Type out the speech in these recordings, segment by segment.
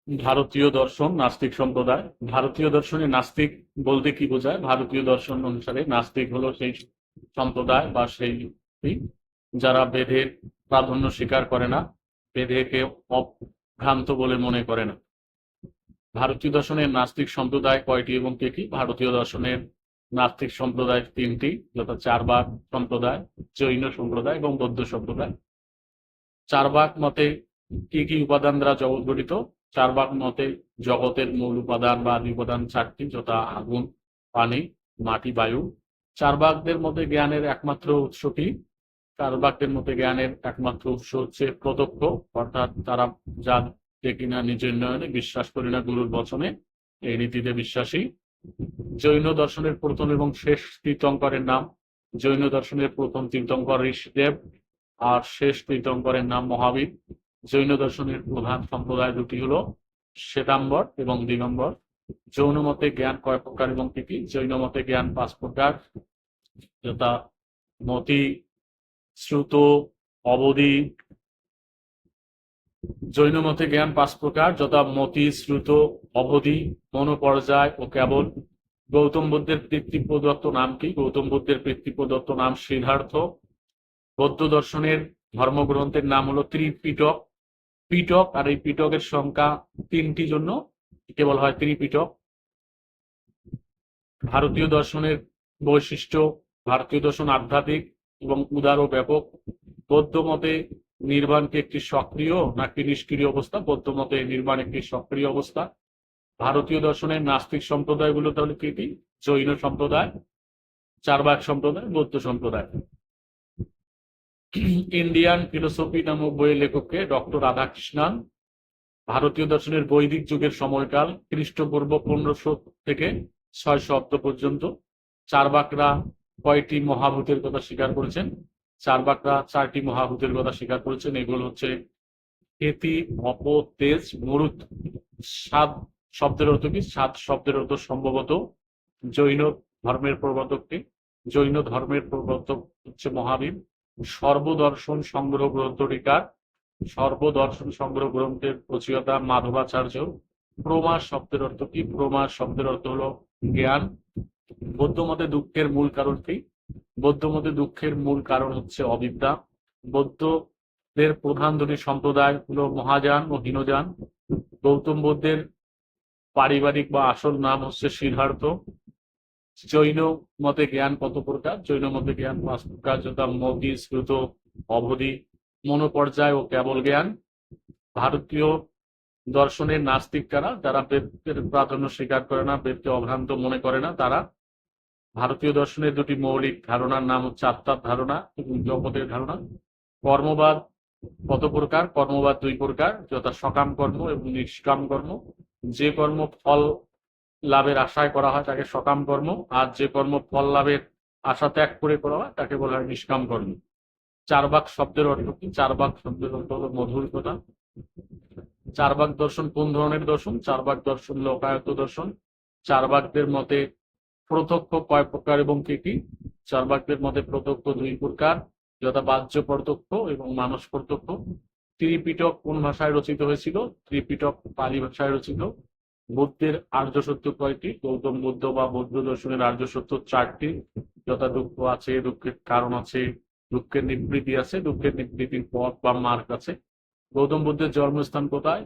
ভারতীয় দর্শন নাস্তিক সম্প্রদায়। ভারতীয় দর্শনে নাস্তিক বলতে কি বোঝায়? ভারতীয় দর্শন অনুসারে নাস্তিক হলো সেই সম্প্রদায় বা সেই ব্যক্তি যারা বেদের প্রাধান্য স্বীকার করে না, বেদকে অভ্রান্ত বলে মনে করে না। ভারতীয় দর্শনের নাস্তিক সম্প্রদায় কয়টি এবং কে কি? ভারতীয় দর্শনের নাস্তিক সম্প্রদায় তিনটি, যথা চারবাক সম্প্রদায়, জৈন সম্প্রদায় এবং বৌদ্ধ সম্প্রদায়। চারবাক মতে কি কি উপাদান দ্বারা জগৎ গঠিত? চারবাক মতে জগতের মূল উপাদান বা আদি উপাদান চারটি, যথা আগুন, পানি, মাটি, বায়ু। চারবাকদের মধ্যে জ্ঞানের একমাত্র উৎস কি? চারবাকদের মধ্যে জ্ঞানের একমাত্র উৎস হচ্ছে প্রত্যক্ষ, অর্থাৎ তারা যা দেখি না নিজের নয়নে, বিশ্বাস করি না গুরুর বচনে, এই নীতিতে বিশ্বাসী। জৈন দর্শনের প্রথম এবং শেষ তীর্থঙ্করের নাম? জৈন দর্শনের প্রথম তীর্থঙ্কর ঋষিদেব, আর শেষ তীর্থঙ্করের নাম মহাবীর। জৈন দর্শনের প্রধান সম্প্রদায় দুটি হলো শ্বেতাম্বর এবং দিগম্বর। জৈন মতে জ্ঞান কয় প্রকার এবং কি কি? জৈন মতে জ্ঞান 5 প্রকার, যথা মতি, শ্রুত, অবধি। জৈন মতে জ্ঞান 5 প্রকার, যথা মতি, শ্রুত, অবধি, মনোপর্যায় ও কেবল। গৌতম বুদ্ধের পিতৃপ্রদত্ত নাম কি? গৌতম বুদ্ধের পিতৃপ্রদত্ত নাম সিদ্ধার্থ। বৌদ্ধ দর্শনের ধর্মগ্রন্থের নাম হলো ত্রিপিটক। পিটক, আর এই পিটকের সংখ্যা 3টি জন্য কেবল হয় ত্রিপিটক। ভারতীয় দর্শনের বৈশিষ্ট্য। ভারতীয় দর্শন আধ্যাত্মিক এবং উদার ও ব্যাপক। বৌদ্ধ মতে নির্বাণকে একটি সক্রিয় নাকি নিষ্ক্রিয় অবস্থা? বৌদ্ধ মতে নির্বাণ একটি সক্রিয় অবস্থা। ভারতীয় দর্শনের নাস্তিক সম্প্রদায়গুলো তাহলে কি কি? জৈন সম্প্রদায়, চারবাক সম্প্রদায়, বৌদ্ধ সম্প্রদায়। ইন্ডিয়ান ফিলোসফি নামক বইয়ের লেখককে? ডক্টর রাধাকৃষ্ণন। ভারতীয় দর্শনের বৈদিক যুগের সময়কাল খ্রিস্টপূর্ব 1500 থেকে 600 অব্দ পর্যন্ত। চারবাকরা কয়টি মহাভূতের কথা স্বীকার করেছেন? চারবাকরা 4টি মহাভূতের কথা স্বীকার করেছেন। এগুলো হচ্ছে হেতি, অপ, তেজ, মরুত। 7 শব্দের অর্থ কি? 7 শব্দের অর্থ সম্ভবত। জৈন ধর্মের প্রবর্তককে? জৈন ধর্মের প্রবর্তক হচ্ছে মহাবীর। সর্বদর্শন সংগ্রহ গ্রন্থটিকার? সর্বদর্শন সংগ্রহ গ্রন্থের রচয়িতা মাধবাচার্য। প্রমা শব্দের অর্থ কি? প্রমা শব্দের অর্থ হলো জ্ঞান। বৌদ্ধ মতে দুঃখের মূল কারণ কি? বৌদ্ধ মতে দুঃখের মূল কারণ হচ্ছে অবিদ্যা। বৌদ্ধদের প্রধান দুটি সম্প্রদায় হলো মহাযান ও হীনযান। গৌতম বুদ্ধের পারিবারিক বা আসল নাম হচ্ছে সিদ্ধার্থ। জৈন মতে জ্ঞান কত প্রকার? জৈন মতে জ্ঞান 5 প্রকার, যথা মতি, শ্রুত, অবধি, মনোপর্যায় ও কেবল জ্ঞান। ভারতীয় দর্শনের নাস্তিক কারা? যারা বেদের প্রাধান্য স্বীকার করে না, বেদকে অভ্রান্ত মনে করে না, তারা। ভারতীয় দর্শনের দুটি মৌলিক ধারণার নাম হচ্ছে আত্মার ধারণা এবং জগতের ধারণা। কর্মবাদ কত প্রকার? কর্মবাদ 2 প্রকার, যথা সকাম কর্ম এবং নিষ্কাম কর্ম। যে কর্ম ফল লাভের আশায় করা হয় তাকে সকাম কর্ম, আর যে কর্ম ফল লাভের আশা ত্যাগ করে করা হয় তাকে বলা হয় নিষ্কাম কর্ম। চারবাক শব্দের অর্থ কি? চারবাক শব্দের অর্থ হলো মধুর কথা। চারবাক দর্শন কোন ধরনের দর্শন? চারবাক দর্শন লোকায়ত দর্শন। চারবাকদের মতে প্রত্যক্ষ কয় প্রকার এবং কি কি? চারবাকদের মতে প্রত্যক্ষ 2 প্রকার, যথা বাহ্য প্রত্যক্ষ এবং মানস প্রত্যক্ষ। ত্রিপিটক কোন ভাষায় রচিত হয়েছিল? ত্রিপিটক পালি ভাষায় রচিত। বুদ্ধের আর্য সত্য কয়টি? গৌতম বুদ্ধ বা বৌদ্ধ দর্শনের আর্য সত্য 4টি, যথা দুঃখ আছে, দুঃখের কারণ আছে, দুঃখের নিবৃত্তি আছে, দুঃখের নিবৃত্তির পথ বা মার্গ আছে। গৌতম বুদ্ধের জন্মস্থান কোথায়?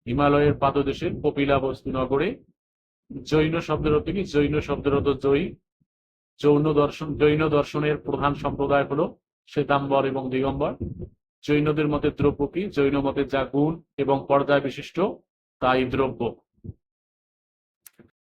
হিমালয়ের পাদদেশে কপিলাবস্তু নগরে। জৈন শব্দের অর্থ কি? জৈন শব্দের অর্থ জয়ী। জৈন দর্শনের প্রধান সম্প্রদায় হলো শ্বেতাম্বর এবং দিগম্বর। জৈনদের মতে দ্রব্য কি? জৈন মতে যা গুণ এবং পর্যায় বিশিষ্ট তাই দ্রব্য।